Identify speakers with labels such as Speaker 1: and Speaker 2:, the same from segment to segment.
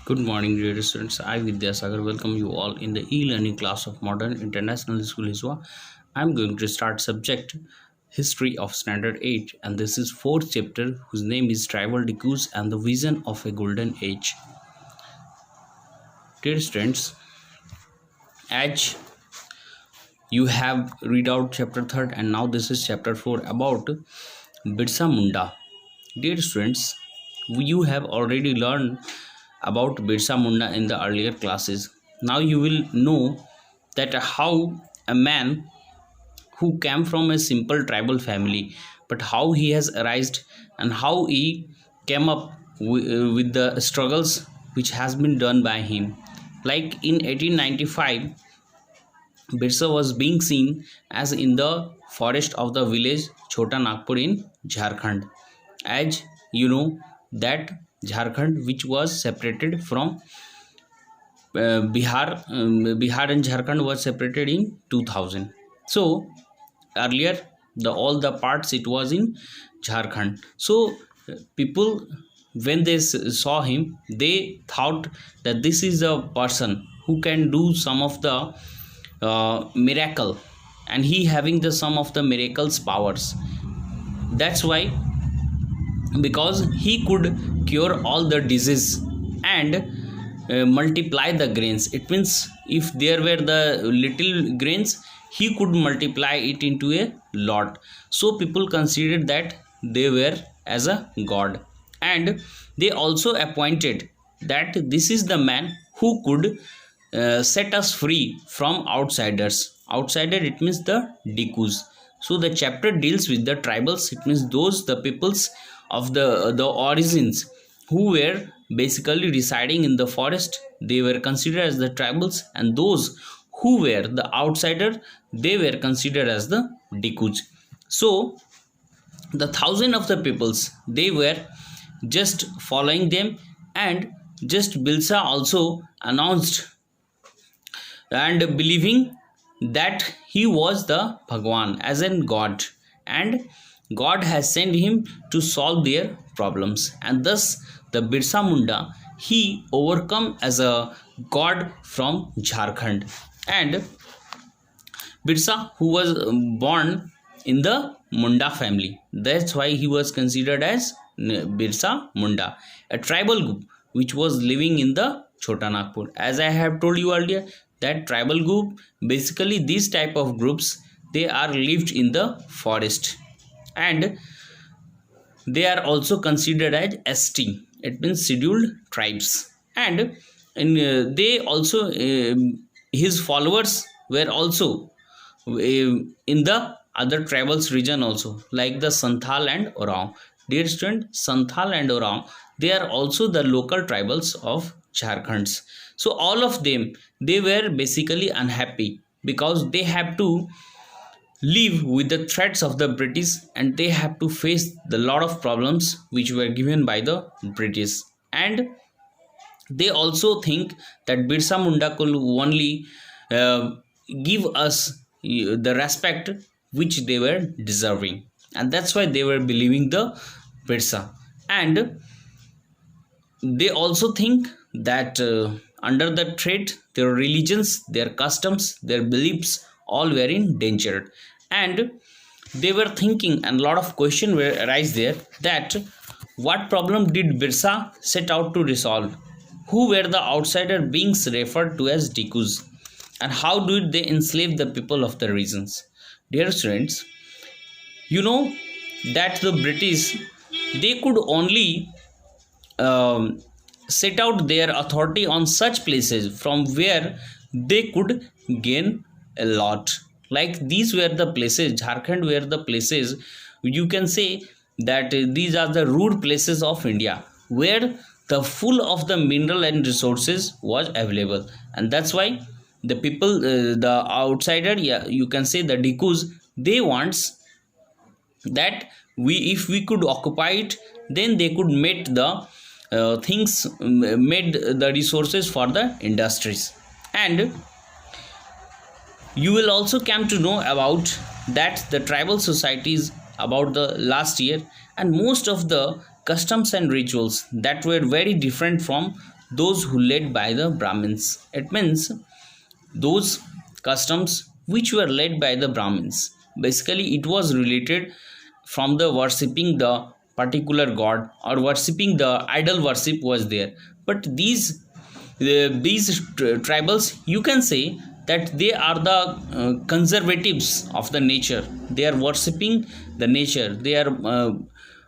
Speaker 1: Good morning, dear students. I, Vidyasagar, welcome you all in the e-learning class of Modern International School Hiswa. I'm going to start subject History of Standard 8, and this is fourth chapter whose name is Tribal Dikus and the Vision of a Golden Age. Dear students, as you have read out chapter 3rd and now this is chapter 4 about Birsa Munda. Dear students, you have already learned about Birsa Munda in the earlier classes. Now you will know that how a man who came from a simple tribal family, but how he has arisen and how he came up with the struggles which has been done by him. Like in 1895, Birsa was being seen as in the forest of the village Chota Nagpur in Jharkhand. As you know that Jharkhand, which was separated from Bihar and Jharkhand was separated in 2000. So earlier all the parts it was in Jharkhand. So people when they saw him, they thought that this is a person who can do some of the miracle, and he having the some of the miracles powers. That's why, because he could cure all the disease and multiply the grains. It means if there were the little grains, he could multiply it into a lot. So people considered that they were as a god, and they also appointed that this is the man who could set us free from outsiders. Outsider, it means the Dikus. So the chapter deals with the tribals. It means those the peoples of the origins who were basically residing in the forest. They were considered as the tribals, and those who were the outsider, they were considered as the Dikus. So the thousand of the peoples, they were just following them, and just Birsa also announced and believing that he was the Bhagwan, as in God, and God has sent him to solve their problems. And thus the Birsa Munda, he overcome as a god from Jharkhand. And Birsa, who was born in the Munda family, that's why he was considered as Birsa Munda, a tribal group which was living in the Chota Nagpur. As I have told you earlier, that tribal group, basically these type of groups, they are lived in the forest, and they are also considered as ST. It means scheduled tribes. And they also his followers were also in the other tribals region also, like the Santhal and Oraon. Dear student, Santhal and Oraon, they are also the local tribals of Jharkhand. So all of them, they were basically unhappy because they have to live with the threats of the British, and they have to face the lot of problems which were given by the British. And they also think that Birsa Munda could only give us the respect which they were deserving, and that's why they were believing the Birsa. And they also think that under the threat, their religions, their customs, their beliefs, all were in danger. And they were thinking, and a lot of questions were arise there, that what problem did Birsa set out to resolve? Who were the outsider beings referred to as Dikus? And how did they enslave the people of the regions? Dear students, you know that the British, they could only set out their authority on such places from where they could gain a lot. Like these were the places, Jharkhand were the places, you can say that these are the rude places of India where the full of the mineral and resources was available. And that's why the people, the outsider, yeah, you can say the Dikus, they wants that if we could occupy it, then they could make the things, made the resources for the industries. And you will also come to know about that the tribal societies about the last year, and most of the customs and rituals that were very different from those who led by the Brahmins. It means those customs which were led by the Brahmins. Basically, it was related from the worshipping the particular god or worshipping the idol worship was there. But these tribals, you can say that they are the conservatives of the nature. They are worshipping the nature. They are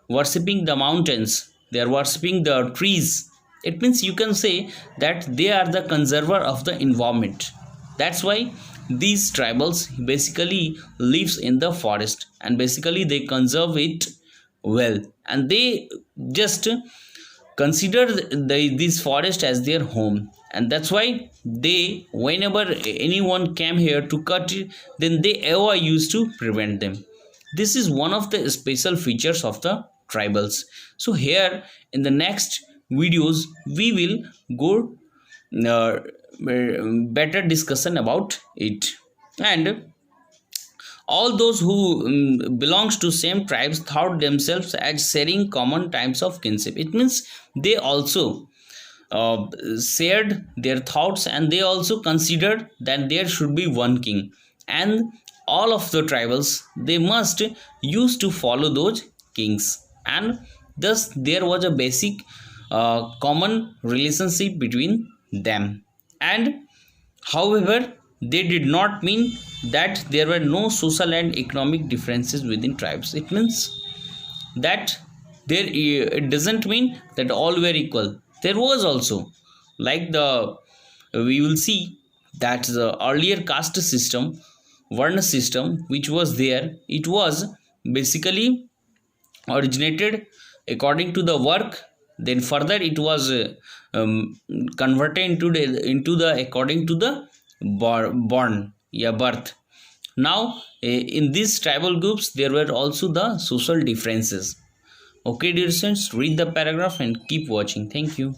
Speaker 1: worshipping the mountains. They are worshipping the trees. It means you can say that they are the conserver of the environment. That's why these tribals basically lives in the forest, and basically they conserve it well, and they just consider this forest as their home. And that's why they, whenever anyone came here to cut it, then they ever used to prevent them. This is one of the special features of the tribals. So here in the next videos we will go better discussion about it. And all those who belongs to same tribes thought themselves as sharing common types of kinship. It means they also shared their thoughts, and they also considered that there should be one king, and all of the tribals, they must used to follow those kings, and thus there was a basic common relationship between them. And however, they did not mean that there were no social and economic differences within tribes. It means that there, it doesn't mean that all were equal. There was also, like the, we will see that the earlier caste system, varna system, which was there, it was basically originated according to the work. Then further it was converted into the according to the birth. Now in these tribal groups there were also the social differences. Okay dear students, read the paragraph and keep watching. Thank you.